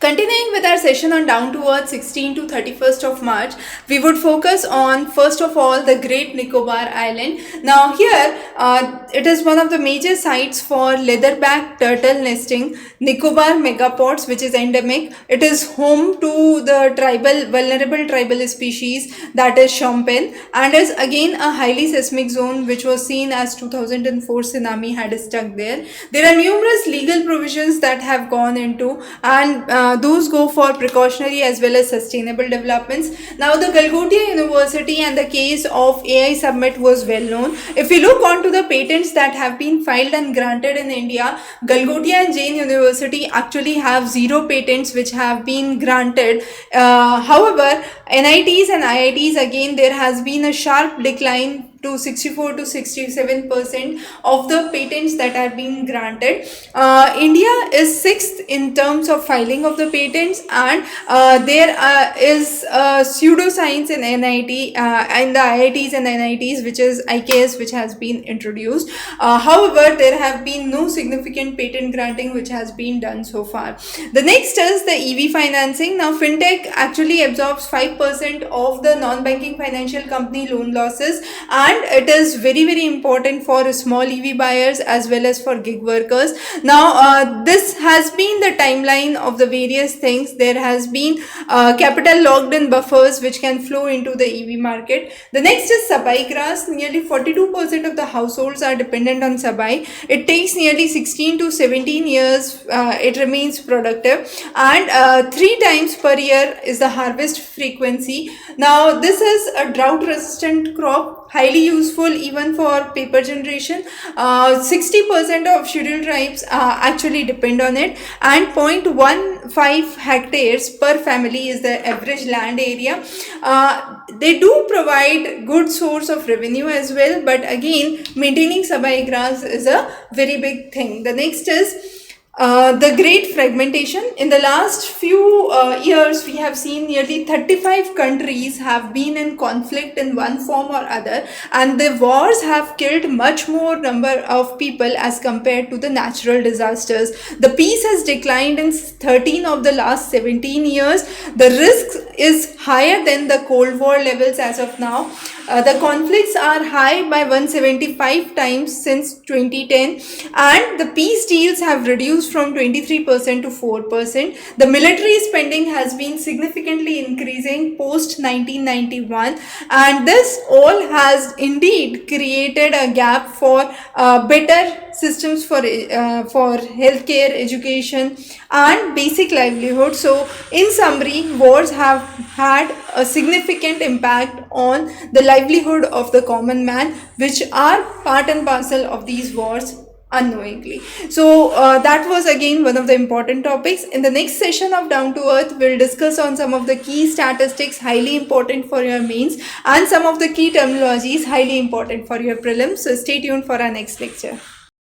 Continuing with our session on Down to Earth 16 to 31st of March, we would focus on first of all the Great Nicobar Island. Now here it is one of the major sites for leatherback turtle nesting, Nicobar megapods, which is endemic. It is home to the vulnerable tribal species, that is Shompen, and is again a highly seismic zone which was seen as 2004 tsunami had struck there. There are numerous legal provisions that have gone into, and those go for precautionary as well as sustainable developments. Now the Galgotia University and the case of AI Summit was well known. If we look on to the patents that have been filed and granted in India, Galgotia and Jain University actually have 0 patents which have been granted. However, NITs and IITs, again there has been a sharp decline to 64 to 67% of the patents that are being granted. India is 6th in terms of filing of the patents, and there is pseudoscience in NIT and the IITs and NITs, which is IKS, which has been introduced. However, there have been no significant patent granting which has been done so far. The next is the EV financing. Now fintech actually absorbs 5% of the non-banking financial company loan losses, and it is very important for small EV buyers as well as for gig workers. Now this has been the timeline of the various things. There has been capital locked in buffers which can flow into the EV market. The next is Sabai grass. Nearly 42% of the households are dependent on Sabai. It takes nearly 16 to 17 years it remains productive, and 3 times per year is the harvest frequency. Now this is a drought resistant crop, highly useful even for paper generation. 60% of scheduled tribes actually depend on it, and 0.15 hectares per family is the average land area. They do provide good source of revenue as well, but again maintaining Sabai grass is a very big thing. The next is the great fragmentation. In the last few years, we have seen nearly 35 countries have been in conflict in one form or other, and the wars have killed much more number of people as compared to the natural disasters. The peace has declined in 13 of the last 17 years. The risk is higher than the Cold War levels as of now. The conflicts are high by 175 times since 2010, and the peace deals have reduced from 23% to 4%. The military spending has been significantly increasing post 1991, and this all has indeed created a gap for better systems for healthcare, education, and basic livelihood. So in summary, wars have had a significant impact on the livelihood of the common man, which are part and parcel of these wars unknowingly. So that was again one of the important topics. In the next session of Down to Earth, we'll discuss on some of the key statistics highly important for your mains, and some of the key terminologies highly important for your prelims. So stay tuned for our next lecture.